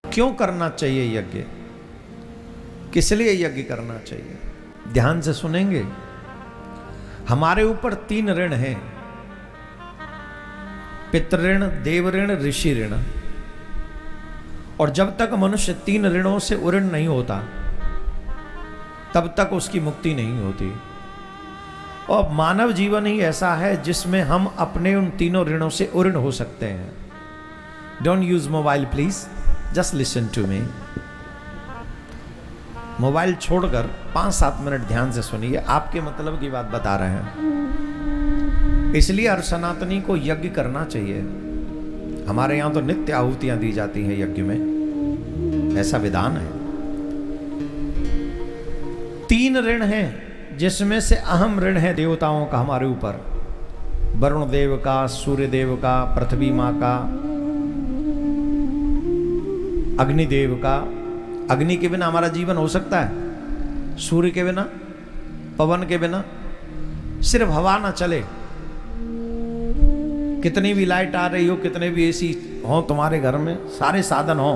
क्यों करना चाहिए यज्ञ, किस लिए यज्ञ करना चाहिए? ध्यान से सुनेंगे। हमारे ऊपर 3 ऋण हैं, पितृ ऋण, देव ऋण, ऋषि ऋण। और जब तक मनुष्य 3 ऋणों से उऋण नहीं होता तब तक उसकी मुक्ति नहीं होती। और मानव जीवन ही ऐसा है जिसमें हम अपने उन 3 ऋणों से उऋण हो सकते हैं। Don't use mobile please, just listen to me. Mobile छोड़कर 5-7 मिनट ध्यान से सुनिए, आपके मतलब की बात बता रहे हैं। इसलिए हर सनातनी को यज्ञ करना चाहिए। हमारे यहां तो नित्य आहुतियां दी जाती हैं यज्ञ में, ऐसा विधान है। 3 ऋण हैं जिसमें से अहम ऋण है देवताओं का हमारे ऊपर। वरुण देव का, सूर्य देव का, पृथ्वी माँ का, अग्निदेव का। अग्नि के बिना हमारा जीवन हो सकता है? सूर्य के बिना, पवन के बिना? सिर्फ हवा ना चले, कितनी भी लाइट आ रही हो, कितने भी एसी हो तुम्हारे घर में, सारे साधन हो,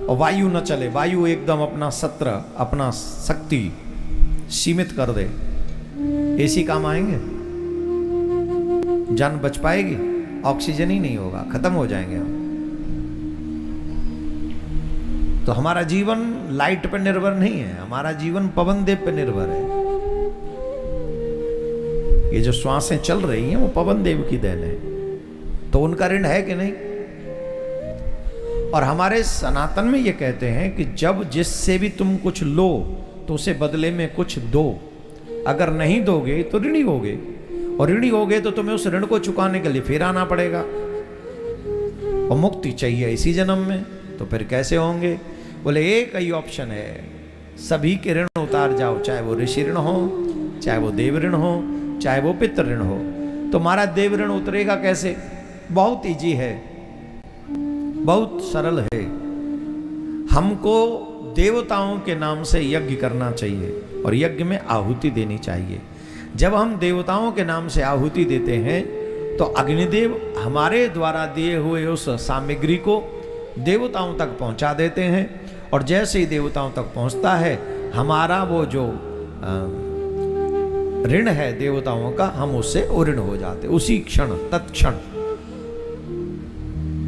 और वायु न चले, वायु एकदम अपना सत्र, अपना शक्ति सीमित कर दे, एसी काम आएंगे? जान बच पाएगी? ऑक्सीजन ही नहीं होगा, खत्म हो जाएंगे हम। तो हमारा जीवन लाइट पर निर्भर नहीं है, हमारा जीवन पवन देव पर निर्भर है। ये जो श्वासें चल रही हैं वो पवन देव की देन है, तो उनका ऋण है कि नहीं? और हमारे सनातन में ये कहते हैं कि जब जिससे भी तुम कुछ लो तो उसे बदले में कुछ दो। अगर नहीं दोगे तो ऋणी होगे, और ऋणी होगे तो तुम्हें उस ऋण को चुकाने के लिए फिर आना पड़ेगा। और मुक्ति चाहिए इसी जन्म में, तो फिर कैसे होंगे? बोले एक ही ऑप्शन है, सभी के ऋण उतार जाओ, चाहे वो ऋषि ऋण हो, चाहे वो देव ऋण हो, चाहे वो पितृ ऋण हो। तो महाराज देव ऋण उतरेगा कैसे? बहुत इजी है, बहुत सरल है। हमको देवताओं के नाम से यज्ञ करना चाहिए और यज्ञ में आहुति देनी चाहिए। जब हम देवताओं के नाम से आहुति देते हैं तो अग्निदेव हमारे द्वारा दिए हुए उस सामग्री को देवताओं तक पहुंचा देते हैं, और जैसे ही देवताओं तक पहुंचता है हमारा वो जो ऋण है देवताओं का, हम उससे उऋण हो जाते उसी क्षण, तत्क्षण।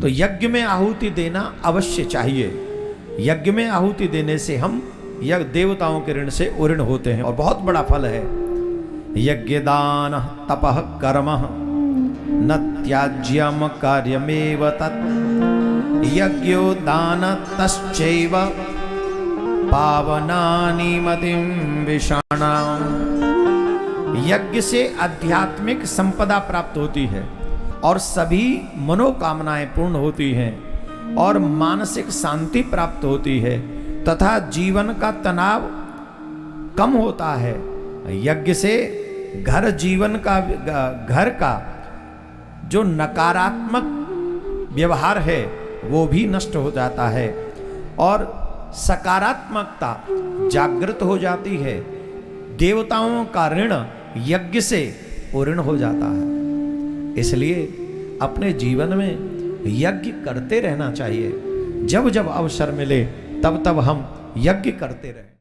तो यज्ञ में आहुति देना अवश्य चाहिए। यज्ञ में आहुति देने से हम देवताओं के ऋण से उऋण होते हैं, और बहुत बड़ा फल है। यज्ञ दान तपः कर्म न त्याज्यम कार्यमेव तत् यज्ञो दान तश्चैव पावनानि मतिं विषाणाम्। यज्ञ से आध्यात्मिक संपदा प्राप्त होती है और सभी मनोकामनाएं पूर्ण होती हैं, और मानसिक शांति प्राप्त होती है, तथा जीवन का तनाव कम होता है। यज्ञ से घर जीवन का, घर का जो नकारात्मक व्यवहार है वो भी नष्ट हो जाता है, और सकारात्मकता जागृत हो जाती है। देवताओं का ऋण यज्ञ से उऋण हो जाता है। इसलिए अपने जीवन में यज्ञ करते रहना चाहिए। जब जब अवसर मिले तब तब हम यज्ञ करते रहें।